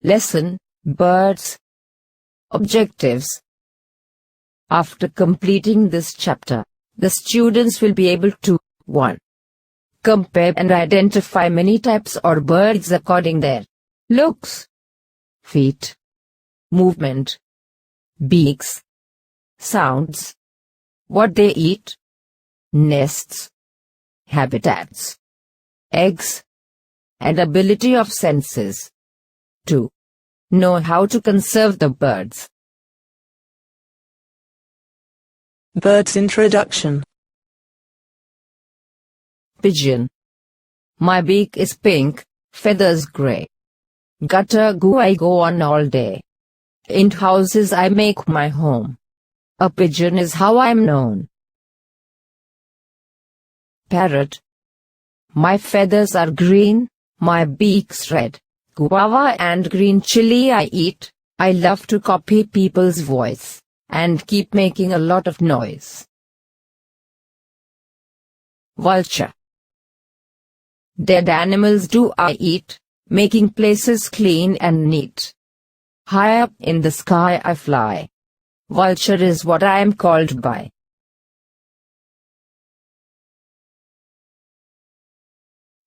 Lesson, Birds. Objectives. After completing this chapter, the students will be able to 1. Compare and identify many types or birds according their looks, feet, movement, beaks, sounds, what they eat, nests, habitats, eggs, and ability of senses. 2. Know how to conserve the birds. Birds introduction. Pigeon. My beak is pink, feathers gray. Gutter goo I go on all day. In houses I make my home. A pigeon is how I'm known. Parrot. My feathers are green, my beak's red. Guava and green chili I eat. I love to copy people's voice and keep making a lot of noise. Vulture. Dead animals do I eat, making places clean and neat. High up in the sky I fly. Vulture is what I am called by.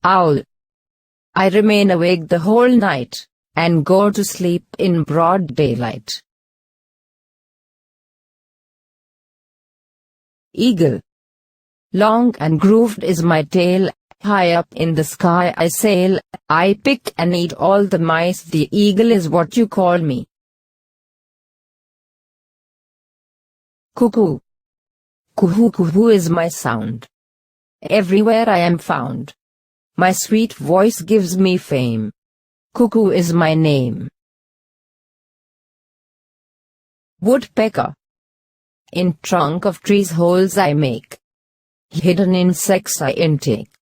Owl. I remain awake the whole night, and go to sleep in broad daylight. Eagle. Long and grooved is my tail, high up in the sky I sail, I pick and eat all the mice, the eagle is what you call me. Cuckoo. Coo-hoo coo-hoo is my sound. Everywhere I am found. My sweet voice gives me fame. Cuckoo is my name. Woodpecker. In trunk of trees holes I make. Hidden insects I intake.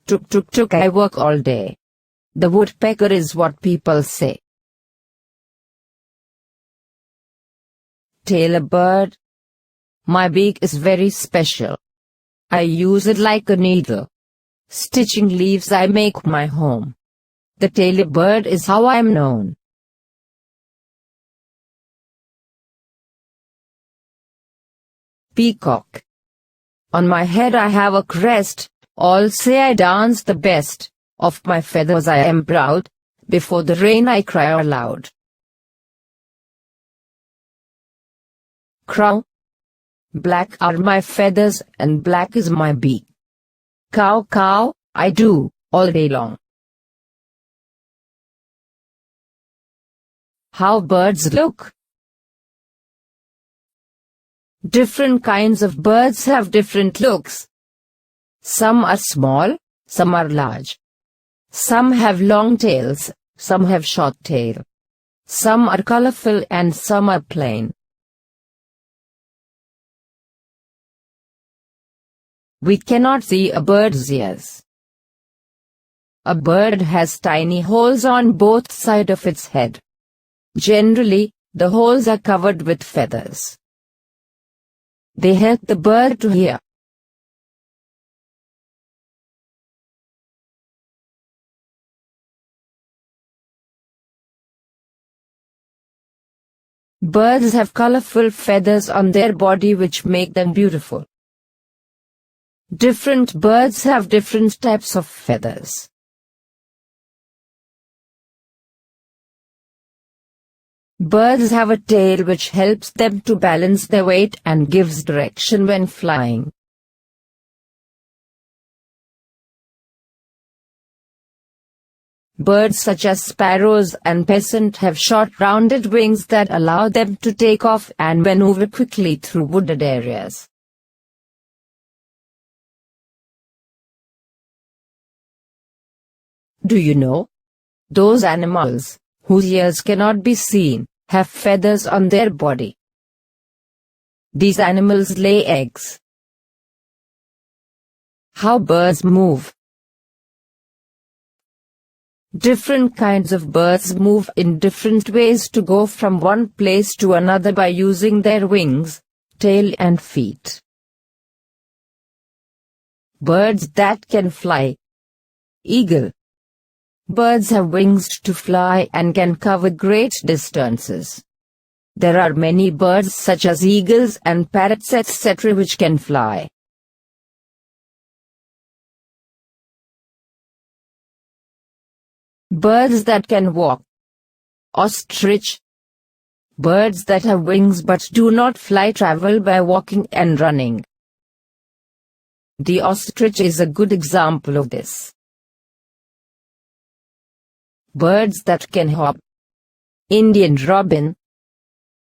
Tuk tuk tuk I work all day. The woodpecker is what people say. Tailor bird. My beak is very special. I use it like a needle. Stitching leaves I make my home. The tailor bird is how I am known. Peacock. On my head I have a crest, all say I dance the best, of my feathers I am proud, before the rain I cry aloud. Crow. Black are my feathers and black is my beak. Cow cow, I do, all day long. How birds look. Different kinds of birds have different looks. Some are small, some are large. Some have long tails, some have short tail. Some are colorful and some are plain. We cannot see a bird's ears. A bird has tiny holes on both sides of its head. Generally, the holes are covered with feathers. They help the bird to hear. Birds have colorful feathers on their body which make them beautiful. Different birds have different types of feathers. Birds have a tail which helps them to balance their weight and gives direction when flying. Birds such as sparrows and pheasant have short rounded wings that allow them to take off and maneuver quickly through wooded areas. Do you know? Those animals, whose ears cannot be seen, have feathers on their body. These animals lay eggs. How birds move. Different kinds of birds move in different ways to go from one place to another by using their wings, tail and feet. Birds that can fly. Eagle. Birds have wings to fly and can cover great distances. There are many birds such as eagles and parrots etc. which can fly. Birds that can walk. Ostrich. Birds that have wings but do not fly travel by walking and running. The ostrich is a good example of this. Birds that can hop. Indian robin.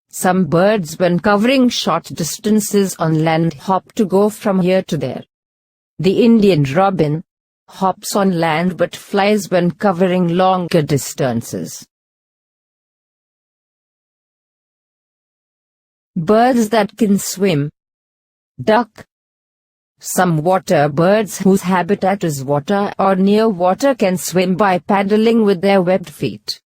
Some birds when covering short distances on land hop to go from here to there. The Indian robin hops on land but flies when covering longer distances. Birds that can swim. Duck. Some water birds whose habitat is water or near water can swim by paddling with their webbed feet.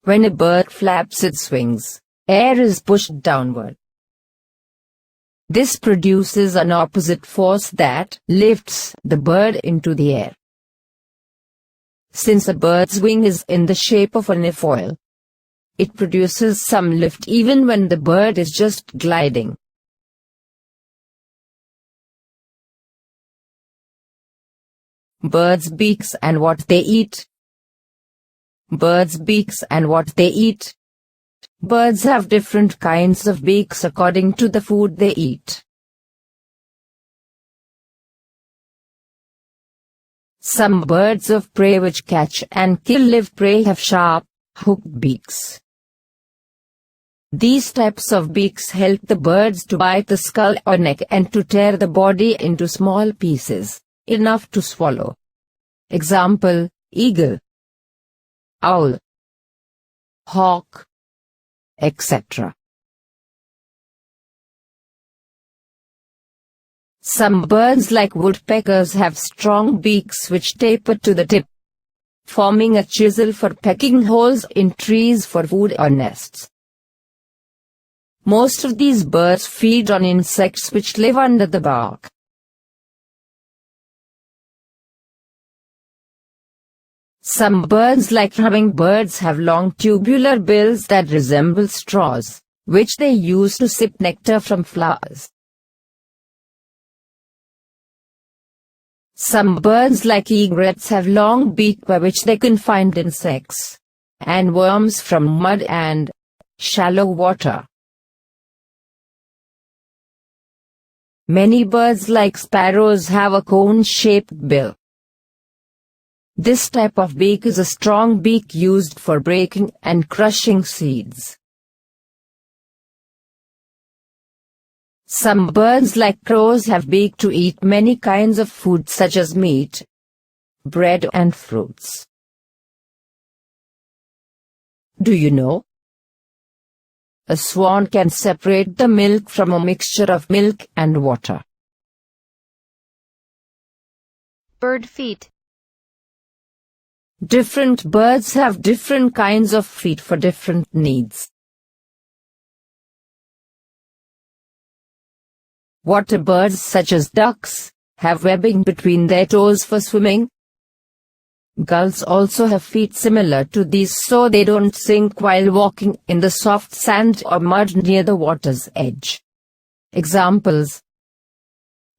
When a bird flaps its wings, air is pushed downward. This produces an opposite force that lifts the bird into the air. Since a bird's wing is in the shape of an airfoil, it produces some lift even when the bird is just gliding. Birds' beaks and what they eat. Birds' beaks and what they eat. Birds have different kinds of beaks according to the food they eat. Some birds of prey which catch and kill live prey have sharp, hooked beaks. These types of beaks help the birds to bite the skull or neck and to tear the body into small pieces, enough to swallow. Example, eagle, owl, hawk, etc. Some birds like woodpeckers have strong beaks which taper to the tip, forming a chisel for pecking holes in trees for food or nests. Most of these birds feed on insects which live under the bark. Some birds like hummingbirds have long tubular bills that resemble straws, which they use to sip nectar from flowers. Some birds like egrets have long beak by which they can find insects and worms from mud and shallow water. Many birds like sparrows have a cone-shaped bill. This type of beak is a strong beak used for breaking and crushing seeds. Some birds like crows have beak to eat many kinds of food such as meat, bread and fruits. Do you know? A swan can separate the milk from a mixture of milk and water. Bird feet. Different birds have different kinds of feet for different needs. Water birds such as ducks have webbing between their toes for swimming. Gulls also have feet similar to these so they don't sink while walking in the soft sand or mud near the water's edge. Examples: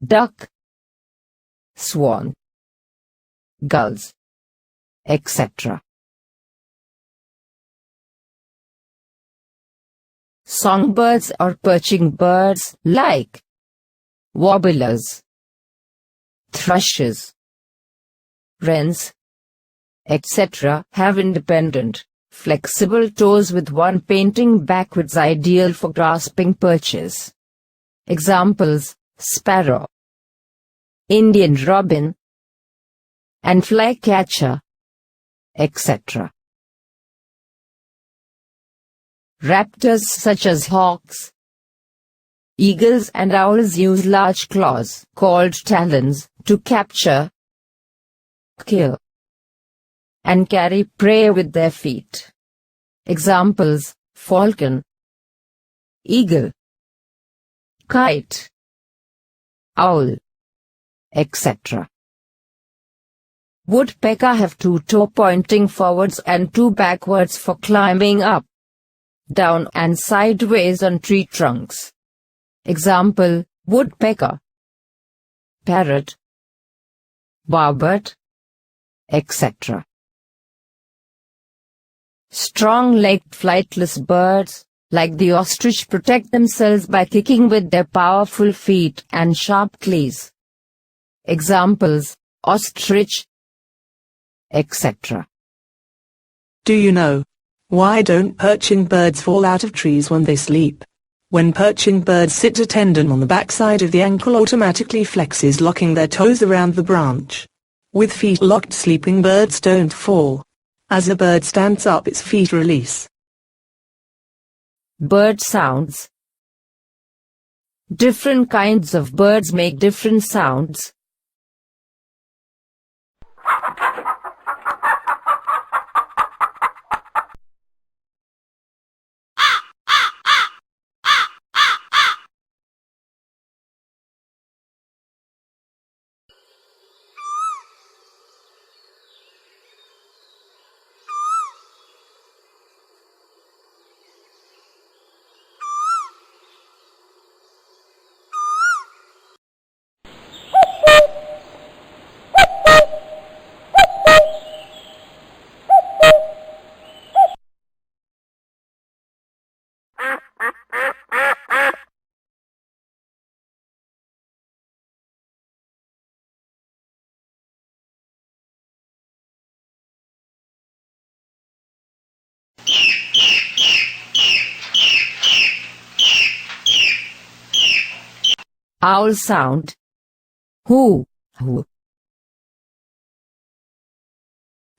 duck, swan, gulls, etc. Songbirds or perching birds like warblers, thrushes, wrens, etc. have independent, flexible toes with one pointing backwards, ideal for grasping perches. Examples: sparrow, Indian robin, and flycatcher, etc. Raptors such as hawks, eagles and owls use large claws, called talons, to capture, kill, and carry prey with their feet. Examples: falcon, eagle, kite, owl, etc. Woodpecker have two toes pointing forwards and two backwards for climbing up, down and sideways on tree trunks. Example, woodpecker, parrot, barbet, etc. Strong-legged flightless birds, like the ostrich, protect themselves by kicking with their powerful feet and sharp claws. Examples, ostrich, etc. Do you know? Why don't perching birds fall out of trees when they sleep? When perching birds sit, a tendon on the backside of the ankle automatically flexes, locking their toes around the branch. With feet locked, sleeping birds don't fall. As a bird stands up, its feet release. Bird sounds. Different kinds of birds make different sounds. Owl sound. Hoo, hoo.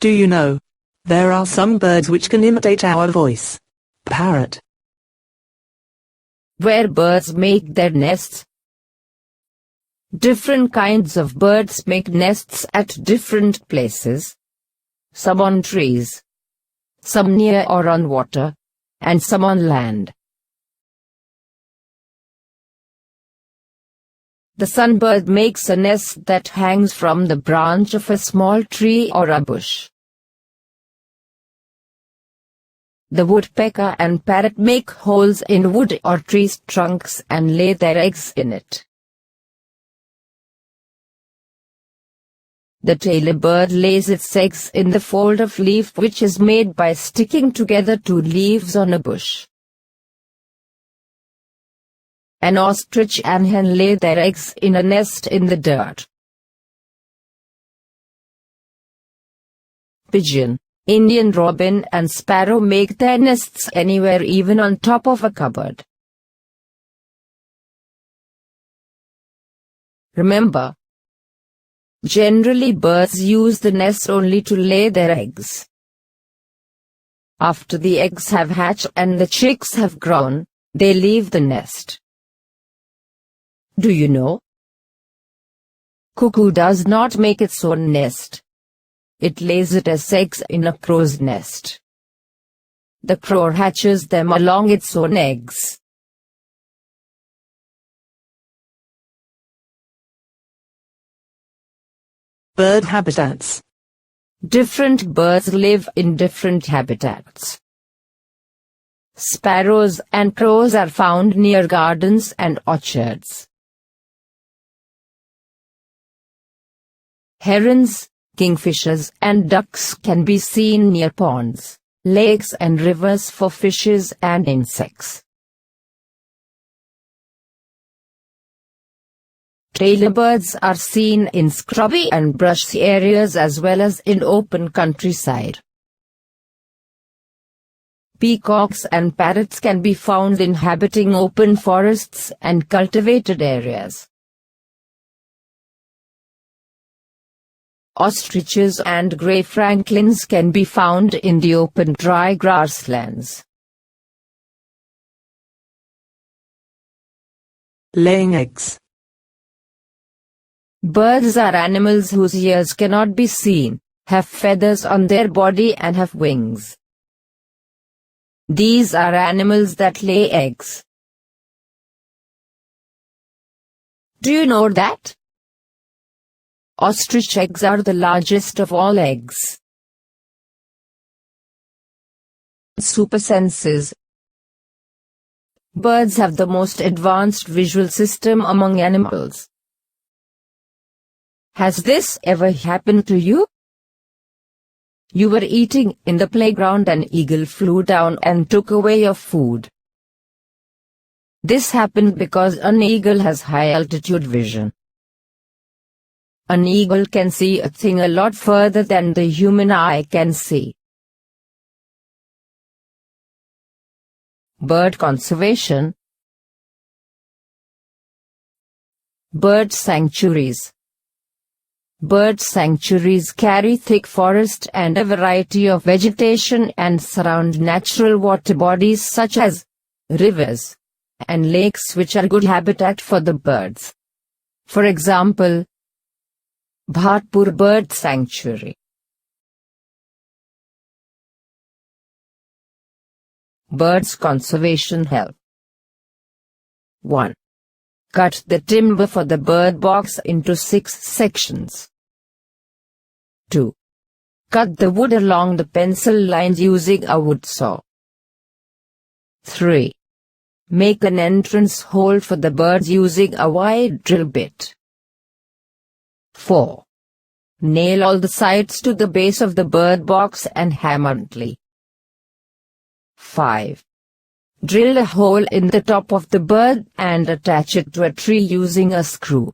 Do you know? There are some birds which can imitate our voice. Parrot. Where birds make their nests. Different kinds of birds make nests at different places. Some on trees, some near or on water, and some on land. The sunbird makes a nest that hangs from the branch of a small tree or a bush. The woodpecker and parrot make holes in wood or tree trunks and lay their eggs in it. The tailor bird lays its eggs in the fold of leaf which is made by sticking together two leaves on a bush. An ostrich and hen lay their eggs in a nest in the dirt. Pigeon, Indian robin and sparrow make their nests anywhere, even on top of a cupboard. Remember, generally birds use the nest only to lay their eggs. After the eggs have hatched and the chicks have grown, they leave the nest. Do you know? Cuckoo does not make its own nest. It lays it as eggs in a crow's nest. The crow hatches them along its own eggs. Bird habitats. Different birds live in different habitats. Sparrows and crows are found near gardens and orchards. Herons, kingfishers and ducks can be seen near ponds, lakes and rivers for fishes and insects. Tailor birds are seen in scrubby and brushy areas as well as in open countryside. Peacocks and parrots can be found inhabiting open forests and cultivated areas. Ostriches and grey francolins can be found in the open dry grasslands. Laying eggs. Birds are animals whose ears cannot be seen, have feathers on their body and have wings. These are animals that lay eggs. Do you know that? Ostrich eggs are the largest of all eggs. Super senses. Birds have the most advanced visual system among animals. Has this ever happened to you? You were eating in the playground and an eagle flew down and took away your food. This happened because an eagle has high altitude vision. An eagle can see a thing a lot further than the human eye can see. Bird conservation. Bird sanctuaries. Bird sanctuaries carry thick forest and a variety of vegetation and surround natural water bodies such as rivers and lakes, which are good habitat for the birds. For example, Bhatpur Bird Sanctuary. Birds conservation help. 1. Cut the timber for the bird box into 6 sections. 2. Cut the wood along the pencil lines using a wood saw. 3. Make an entrance hole for the birds using a wide drill bit. 4. Nail all the sides to the base of the bird box and hammer gently. 5. Drill a hole in the top of the bird and attach it to a tree using a screw.